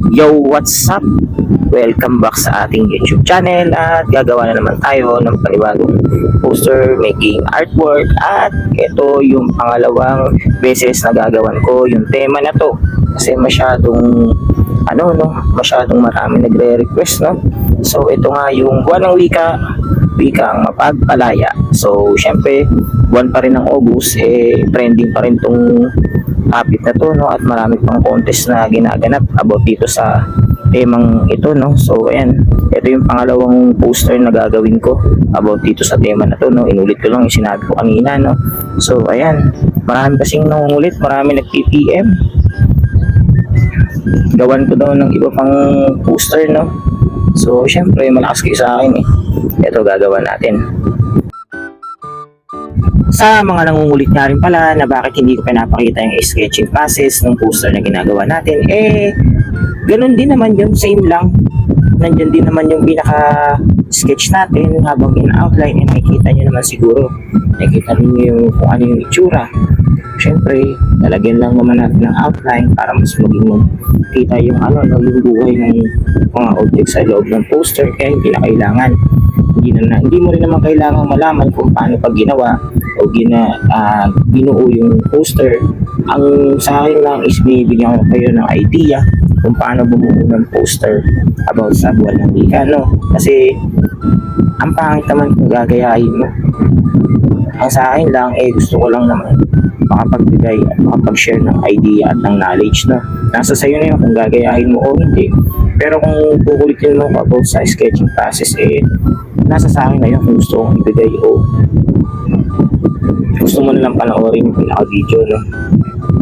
Yo, what's up? Welcome back sa ating YouTube channel at gagawa na naman tayo ng panibagong poster making artwork at ito yung pangalawang beses na gagawan ko yung tema na to kasi masyadong masyadong marami nagre-request, no? So ito nga yung buwan ng wikang mapagpalaya. So syempre buwan pa rin ng August, trending pa rin tong topic na to, no? At marami pang contest na ginaganap about dito sa temang ito, no? So ayan, ito yung pangalawang poster na gagawin ko about dito sa tema na to, no? Inulit ko lang yung sinabi ko kanina, no? So ayan, marami kasing nangungulit, marami nag-PPM. Gawan ko daw ng iba pang poster, no? So syempre malakas kayo sa akin, ito gagawa natin. Sa mga nangungulit nga rin pala na bakit hindi ko pinapakita yung sketching process ng poster na ginagawa natin, ganun din naman yun, same lang. Nandyan din naman yung pinaka-sketch natin habang in-outline, nakikita nyo naman siguro. Nakikita nyo yung kung ano yung itsura. Siyempre, lalagyan lang naman natin ng outline para mas maging kita yung yung buhay ng mga objects sa loob ng poster, kaya hindi na kailangan. Hindi mo rin naman kailangan malaman kung paano pag ginawa o binuo yung poster. Ang sa akin lang is binibigyan ko kayo ng idea kung paano bumuo ng poster about sa buwan ng wika, no? Kasi ang pangit naman kung gagayahin mo. Ang sa akin lang, gusto ko lang naman makapagbigay at makapag-share ng idea at ng knowledge, no? Nasa sayo na yun kung gagayahin mo o hindi. Pero kung kukulitin mo about sa sketching process, nasa sa akin na yun kung gusto kong ibigay o gusto mo nalang panoorin yung pinaka-video, no?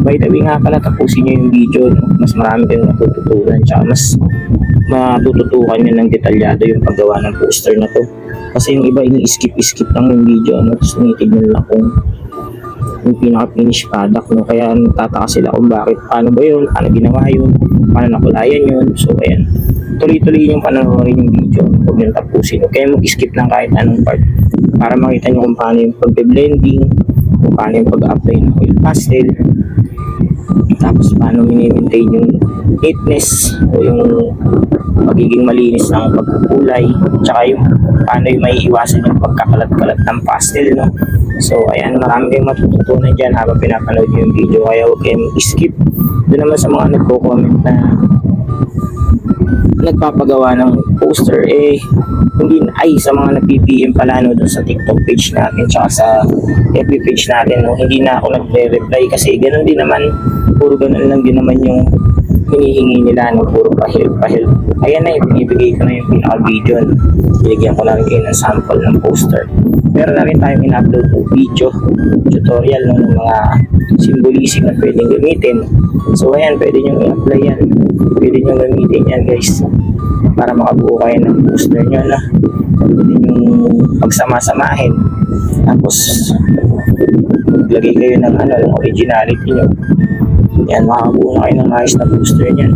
By the way nga pala, tapusin nyo yung video, no? Mas marami kayong matututunan, tsaka mas matututukan nyo ng detalyado yung paggawa ng poster na to. Kasi yung iba, ini-skip lang yung video, no? Tapos tinitignan lang kung yung pinaka-finish product, no? Kaya tataka sila kung bakit, paano ba yun, paano ginawa yun, paano nakulayan yun. So ayan, tuloy-tuloy yung panoorin yung video, huwag nyo tapusin. Kaya mag-skip lang kahit anong part para makita nyo kung paano yung pag-blending, kung paano yung pag-apply ng oil pastel, tapos paano mini-maintain yung neatness o yung magiging malinis ng pagkukulay, tsaka yung paano yung may iwasan yung pagkakalat-kalat ng pastel, no? So ayan, marami kayong matututunan dyan habang pinapanood yung video, kaya huwag kayong skip. Doon naman sa mga nagko-comment na nagpapagawa ng poster, hindi sa mga nag-PPM pala, no, doon sa TikTok page natin tsaka sa FB page natin, no, hindi na ako nagre-reply kasi ganun din naman, puro ganun lang din naman yung hinihingi nila, no, puro pa-help. Ayan na, binibigay ko na yung pinaka-video, no? Binigyan ko na rin kayo ng sample ng poster. Meron na rin tayong in-upload ng video tutorial, no, ng mga symbolism na pwedeng gamitin. So ayan, pwede nyo i-apply yan, pwede nyo gamitin yan, guys, para makabuo kayo ng poster nyo, na pwede nyo pagsama-samahin, tapos maglagay kayo ng ng originality nyo. Yan, makabuo na kayo ng ayos na poster nyan.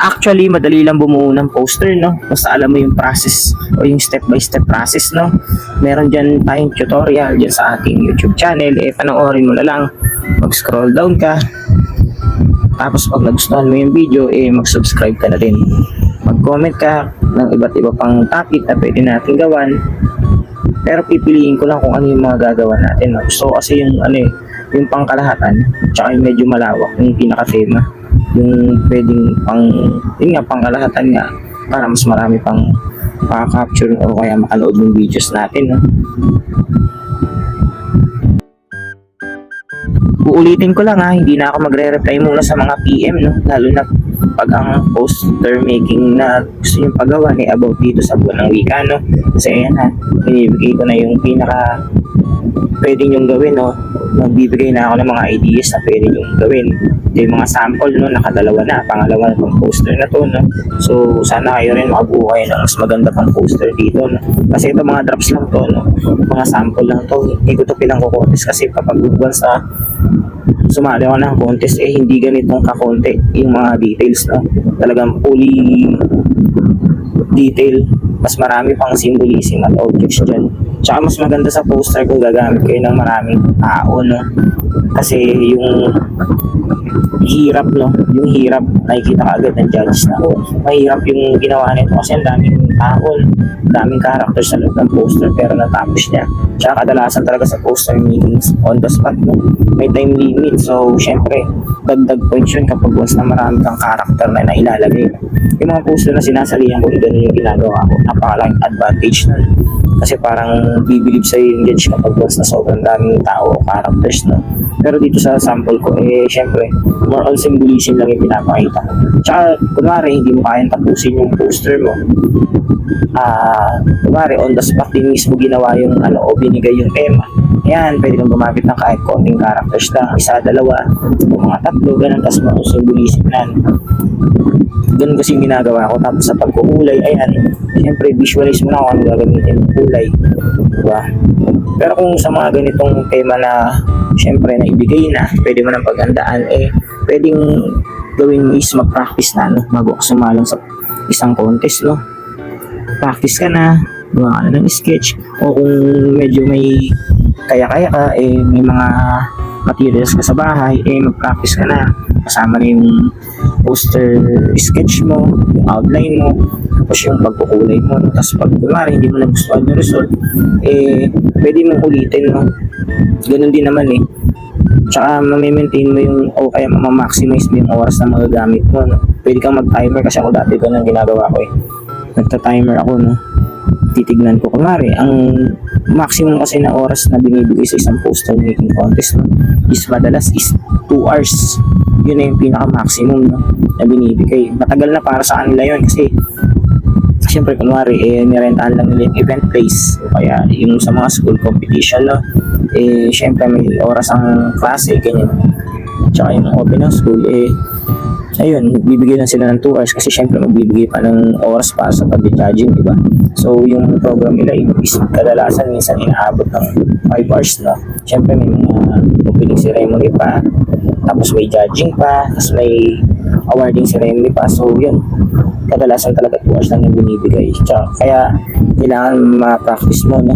Actually, madali lang bumuo ng poster, no? Basta alam mo yung process o yung step-by-step process, no? Meron dyan tayong tutorial dyan sa ating YouTube channel. Panoorin mo na lang. Mag-scroll down ka. Tapos pag nagustuhan mo yung video, mag-subscribe ka na rin. Mag-comment ka ng iba't iba pang topic na pwede natin gawan. Pero pipiliin ko lang kung ano yung mga gagawa natin, no? Gusto kasi yung yung pangkalahatan, tsaka yung medyo malawak, yung pinaka-tema. Yung pwedeng pangkalahatan nga, para mas marami pang makaka-capture o kaya makanood ng videos natin, no? Uulitin ko lang, hindi na ako magre-reply muna sa mga PM, no? Lalo na pag ang poster making na gusto nyo pagawa about dito sa buwan ng wika, no? Kasi ayan, binibigay ko na yung pinaka pwede nyong gawin, no? Magbibigay na ako ng mga ideas na pwede nyong gawin. Ito yung mga sample, no? Nakadalawa na, pangalawa na pang poster na to, no? So sana kayo rin makabuo kayo ng mas maganda pang poster dito, no? Kasi ito mga drops lang to, no? Mga sample lang to, hindi ko to pinang-contest kasi kapag once sumali ako ng contest, hindi ganitong kakonti yung mga details, no? Talagang fully detail, mas marami pang symbolism at objects dyan. Tsaka mas maganda sa poster kung gagamit kayo ng maraming tao, no? Kasi yung hirap, no? Yung hirap, nakikita ka agad ng judge na, oh, mahirap yung ginawa nito kasi ang daming tao, daming character sa loob ng poster pero natapos niya. Tsaka kadalasan talaga sa poster meetings on the spot, no? May time limit. So, syempre, dagdag points yun kapag once na marami kang character na nailalagay. Yung mga poster na sinasalihan ko, ganun yung ginagawa ko. Napakalaking advantage nun. Kasi parang bibilib sa'yo yung judge kapag once na sobrang daming tao o characters, no? Pero dito sa sample ko, syempre, more on symbolism lang yung pinapakita ko. Tsaka, kunwari, hindi mo kayang tapusin yung poster mo. Kunwari, on the spot din mismo ginawa yung o binigay yung tema. Yan, pwede kang gumamit ng kahit konting characters lang, isa, dalawa, o mga tatlo, ganun, tapos mga symbolism na. Ganun kasi yung ginagawa ko. Tapos sa pagkukulay, ayan, siyempre visualize mo na kung ano gagamitin ng kulay, diba? Pero kung sa mga ganitong tema na siyempre na ibigay na, pwede mo nang paghandaan, pwedeng gawin is mag-practice na, no? Bago ka sumalang sa isang contest, no? Practice ka na, gawa ka na ng sketch, o kung medyo may kaya-kaya ka, may mga materials ka sa bahay, mag-practice ka na, kasama na yung poster sketch mo, yung outline mo, tapos yung pagkukulay mo, no? Tapos pag kunwari hindi mo nagustuhan yung result, pwede mong ulitin, no? Ganun din naman tsaka ma-maintain mo yung, o kaya ma-maximize mo yung oras na magagamit mo, no? Pwede kang mag-timer kasi ako dati ganun ginagawa ko nagta-timer ako, no? Titignan ko, kunwari ang maximum kasi na oras na binibigay sa isang poster making contest, no, is madalas is 2 hours. Yun na yung pinaka-maximum, no, na binibigay. Matagal na para sa kanila yun kasi siyempre kunwari nirentahan lang nila yung event place o kaya yung sa mga school competition, no, siyempre may oras ang klase, ganyan. Tsaka yung open ng school, ayun, bibigyan lang sila ng 2 hours kasi syempre magbibigay pa ng oras para sa pag-judging, diba? So, yung program nila is kadalasan minsan inaabot ng 5 hours, no? Syempre may mga opening ceremony pa, tapos may judging pa, tapos may awarding ceremony pa. So, yun, kadalasan talaga 2 hours lang yung binibigay. Tsaka, kaya kailangan ma-practice mo, no?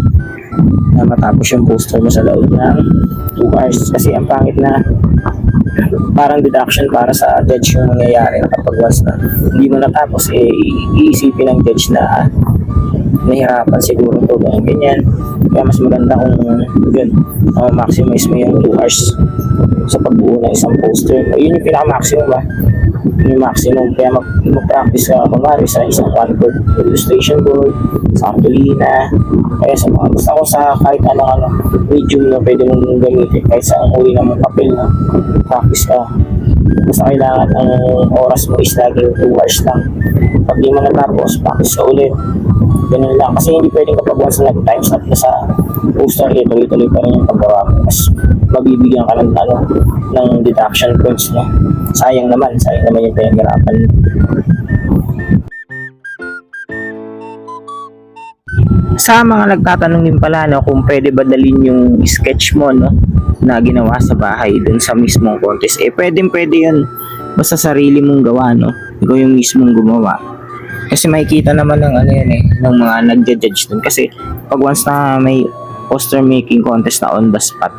Na matapos yung poster mo sa loob ng 2 hours kasi ang pangit na parang deduction para sa judge yung mangyayari na kapag once na hindi mo natapos, iisipin ng judge na nahirapan siguro to, ganyan. Kaya mas maganda kung yun, maximize mo yung 2 hours sa pagbuo ng isang poster. Yun yung pinaka-maximum ba? Yung maximum. Kaya mag-practice ka kunwari sa isang one-board illustration board, sa cartolina, kaya sa mga basta ko sa kahit anong medium na pwede mong gamitin, kahit sa ang uri ng papel, na practice ka. Basta kailangan ang oras mo is laging 2 hours lang. Pag di mo natapos, practice ka ulit. Ganun lang. Kasi hindi pwedeng kapag once na nag-times up na sa poster, tuloy-tuloy pa rin yung paggawa mo. Mas mabibigyan ka ng ng deduction points, no? Sayang naman yung pinaghirapan. Sa mga nagtatanong din pala, no, kung pwede ba dalhin yung sketch mo, no, na ginawa sa bahay dun sa mismong contest, pwede yun. Basta sarili mong gawa, no? Ikaw yung mismong gumawa. Kasi makikita naman ng ng mga nagja-judge dun. Kasi pag once na may poster making contest na on the spot,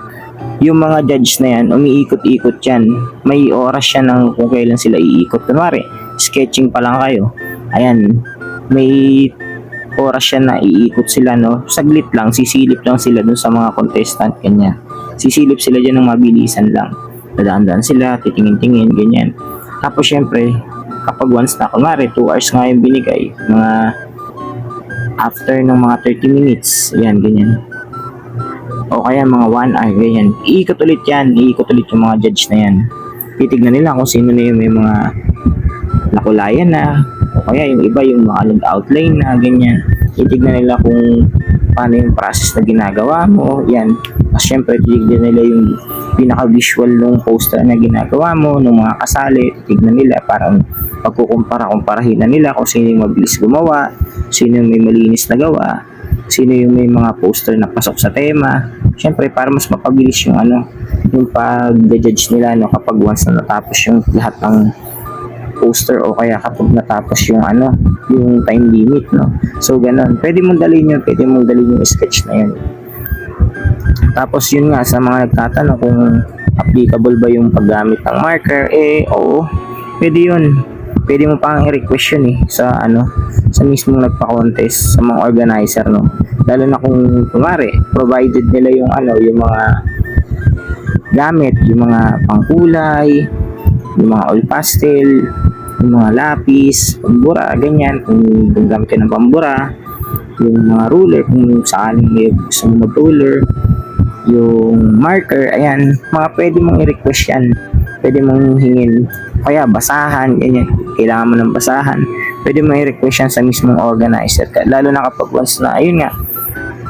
yung mga judge na yan, umiikot-ikot yan. May oras yan ng kung kailan sila iikot. Kunwari, sketching pa lang kayo. Ayan, may oras yan na iikot sila, no? Saglit lang, sisilip lang sila dun sa mga contestant, ganyan. Sisilip sila dyan ng mabilisan lang. Dadaan-daan sila, titingin-tingin, ganyan. Tapos syempre, kapag once na, kunwari, 2 hours nga yung binigay, mga after ng mga 30 minutes, yan, ganyan. O kaya mga 1 hour, ganyan. Iikot ulit yung mga judge na yan. Titignan nila kung sino na yung may mga nakulayan na, o kaya yung iba yung mga nag-outline na, ganyan. Titignan nila kung paano yung process na ginagawa mo, yan. At syempre, titignan nila yung pinaka-visual ng poster na ginagawa mo, ng mga kasali, titignan nila, parang pagkukumpara-kumparahin na nila kung sino yung mabilis gumawa, sino yung may malinis na gawa, sino yung may mga poster na pasok sa tema. Syempre, para mas mapabilis yung yung pag-judge nila, no, kapag once na natapos yung lahat ng poster o kaya kapag natapos yung yung time limit, no? So ganun, pwede mong dalhin yung sketch na yun. Tapos yun nga, sa mga nagtatanong kung applicable ba yung paggamit ng marker, oo, pwede yun. Pwede mo pang i-request yun sa sa mismong nagpa-contest, sa mga organizer, no? Lalo na kung kumari provided nila yung yung mga gamit, yung mga pangkulay, yung mga oil pastel, yung mga lapis, pambura, ganyan, kung gamit ka ng pambura, yung mga ruler, kung sakaling may gusto mo mag-ruler, yung marker, ayan, mga pwede mong i-request yan, pwede mong hingin, kaya basahan, ganyan, kailangan mo ng basahan, pwede mong i-request yan sa mismong organizer, lalo na kapag once na, ayun nga,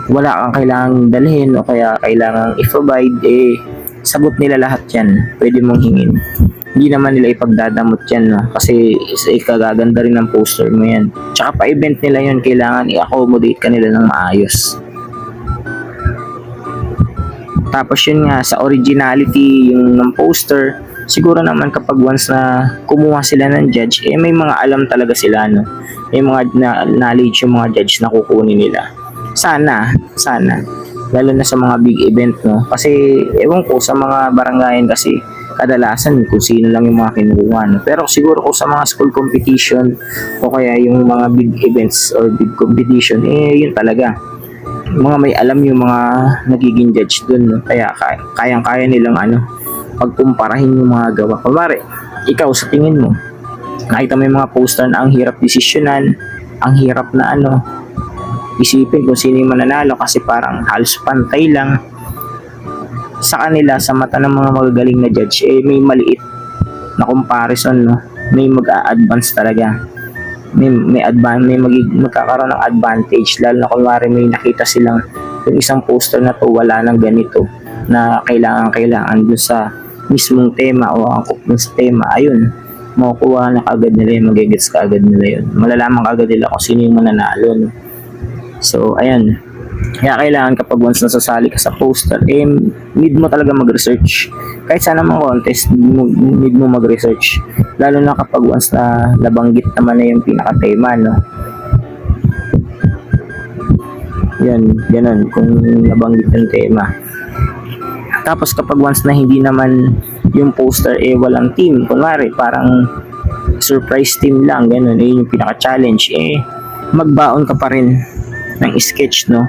wala kang kailangang dalhin o kaya kailangang i-provide, sagot nila lahat yan, pwede mong hingin. Hindi naman nila ipagdadamot yan, no? Kasi ikagaganda rin ng poster mo yan. Tsaka pa-event nila yun, kailangan i-accommodate ka nila ng maayos. Tapos yun nga, sa originality yung ng poster, siguro naman kapag once na kumuha sila ng judge, may mga alam talaga sila, no? May mga knowledge yung mga judge na kukunin nila. Sana. Lalo na sa mga big event, no? Kasi, ewan ko, sa mga barangayan kasi, kadalasan kung sino lang yung mga kinukuha, no? Pero siguro kung sa mga school competition o kaya yung mga big events or big competition, yun talaga. Mga may alam yung mga nagiging judge dun, no? Kaya kayang-kaya nilang pagkumparahin yung mga gawa. Kumari, ikaw sa tingin mo, nakita mo yung mga poster na ang hirap desisyonan, ang hirap na isipin kung sino yung mananalo kasi parang halos pantay lang. Sa kanila, sa mata ng mga magagaling na judge, may maliit na comparison, no? May mag-a-advance talaga. May magkakaroon ng advantage, lalo na kunwari may nakita silang yung isang poster na to wala ng ganito na kailangan dun sa mismong tema o angkop dun sa tema. Ayun, makukuha na kagad nila yun, magigets kagad nila yun. Malalaman kagad nila kung sino yung mananalo, no? So, ayan. Kaya kailangan kapag once nasasali ka sa poster, need mo talaga mag-research. Kahit sana mga contest, need mo mag-research. Lalo na kapag once na nabanggit naman na yung pinaka-tema, no? Yan, ganun, kung nabanggit yung tema. Tapos kapag once na hindi naman yung poster, walang team, kunwari, parang surprise team lang, ganun, yung pinaka-challenge, magbaon ka pa rin ng sketch, no?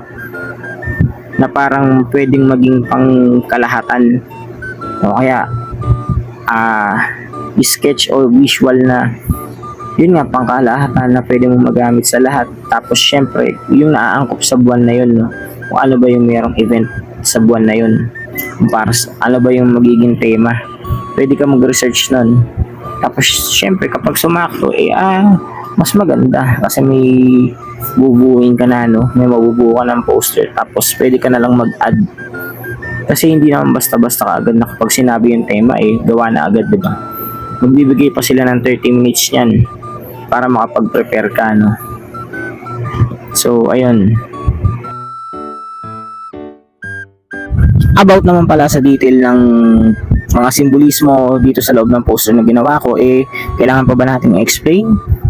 Na parang pwedeng maging pang kalahatan o kaya sketch o visual na yun nga pang kalahatan na pwede mo magamit sa lahat. Tapos syempre yung naaangkop sa buwan na yun, no? Kung ano ba yung merong event sa buwan na yun, para ano ba yung magiging tema, pwede ka mag-research nun. Tapos syempre kapag sumakto mas maganda kasi may bubuuin ka na, no? May mabubuo ka ng poster, tapos pwede ka na lang mag-add kasi hindi naman basta-basta kaagad na kapag sinabi yung tema gawa na agad, diba? Magbibigay pa sila ng 30 minutes yan para makapag-prepare ka, no? So ayun, about naman pala sa detail ng mga simbolismo dito sa loob ng poster na ginawa ko, kailangan pa ba natin i-explain?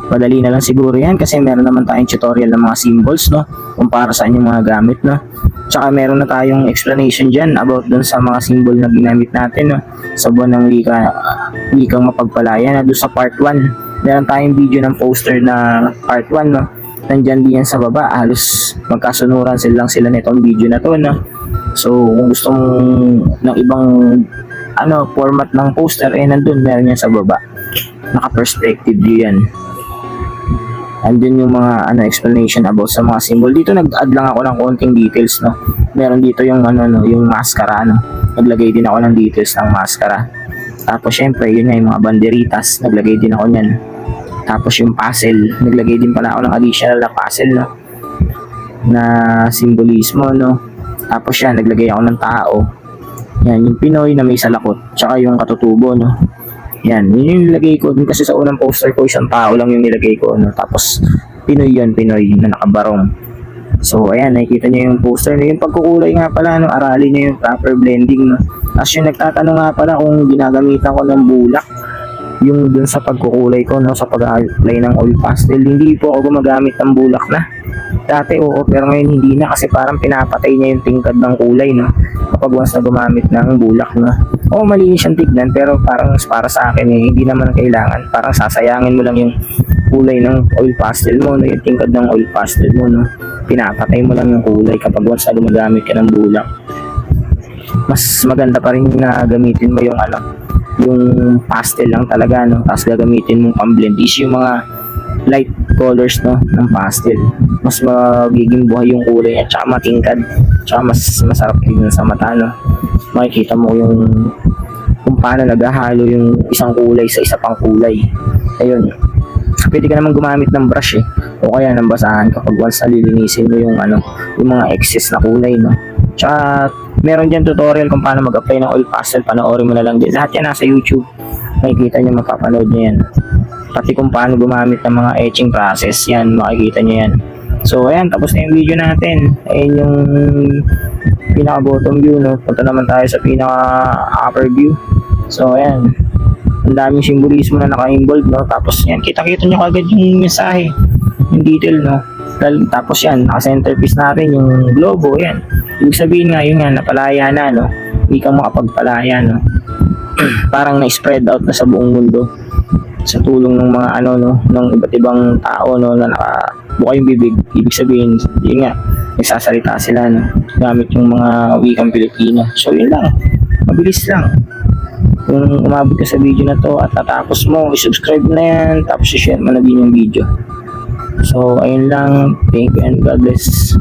Madali na lang siguro yan kasi meron naman tayong tutorial ng mga symbols, no? Kung para saan yung mga gamit, no? Tsaka meron na tayong explanation dyan about dun sa mga symbol na ginamit natin, no? Sa buwan ng wikang mapagpalaya na doon sa part 1. Meron tayong video ng poster na part 1, no? Nandyan din yan sa baba, halos magkasunuran sila nitong video na to, no? So kung gusto mong ng ibang format ng poster, nandun, meron yan sa baba, naka-perspective view yan. Andun yung mga explanation about sa mga symbol. Dito nag-add lang ako ng konting details, no? Meron dito yung yung maskara, no? Naglagay din ako ng details ng maskara. Tapos syempre yun nga yung mga banderitas, naglagay din ako niyan. Tapos yung puzzle, naglagay din pala ako ng additional na puzzle, no? Na simbolismo, no? Tapos yan, naglagay ako ng tao. Yan, yung Pinoy na may salakot, tsaka yung katutubo, no? Yan, yun yung nilagay ko din kasi sa unang poster ko, isang tao lang yung nilagay ko, no? Tapos Pinoy na nakabarong. So ayan, nakikita niyo yung poster na yung pagkukulay nga pala, no? Aralin niyo yung proper blending, no? Tapos yung nagtatanong nga pala kung ginagamitan ko ng bulak, yung dun sa pagkukulay ko, no, sa pag-apply ng oil pastel, hindi po ako gumagamit ng bulak na. Dati oo, pero ngayon hindi na kasi parang pinapatay niya yung tingkad ng kulay, no, kapag once na gumamit ng bulak, no. Oo, malinis siyang tignan, pero parang para sa akin hindi naman kailangan. Parang sasayangin mo lang yung kulay ng oil pastel mo, no, yung tingkad ng oil pastel mo, no. Pinapatay mo lang yung kulay kapag once na gumagamit ka ng bulak. Mas maganda pa rin na gamitin mo yung yung pastel lang talaga, no, tapos gagamitin mong pang-blend is yung mga light colors, no, ng pastel. Mas magiging buhay yung kulay at saka matingkad, tsaka mas masarap tingnan sa mata, no. Makikita mo yung kung paano naghahalo yung isang kulay sa isa pang kulay. Ayun, pwede ka naman gumamit ng brush o kaya ng basahan kapag once nalilinisin mo yung yung mga excess na kulay, no. Tsaka meron dyan tutorial kung paano mag-apply ng oil pastel, panoorin mo na lang din. Lahat yan nasa YouTube, makikita nyo, mapapanood nyo yan. Pati kung paano gumamit ng mga etching process, yan, makikita nyo yan. So ayan, tapos na yung video natin. Ayan yung pinaka bottom view, no. Punta naman tayo sa pinaka upper view. So ayan, ang daming simbolismo na naka-involve, no. Tapos yan, kita-kita nyo kagad yung mensahe, yung detail, no. Tapos yan, naka-centerpiece natin yung globo, yan. Ibig sabihin nga, yun nga, napalaya na, no. Hindi ka makapagpalaya, no. Parang na-spread out na sa buong mundo sa tulong ng mga ng iba't ibang tao, no, na nakabuka yung bibig. Ibig sabihin, yun nga, nagsasalita sila, no, gamit yung mga wikang Pilipino. So yun lang, mabilis lang. Kung umabot ka sa video na to at natapos mo, i-subscribe na yan, tapos i-share mo na din yung video. So ayun lang, thank you and God bless.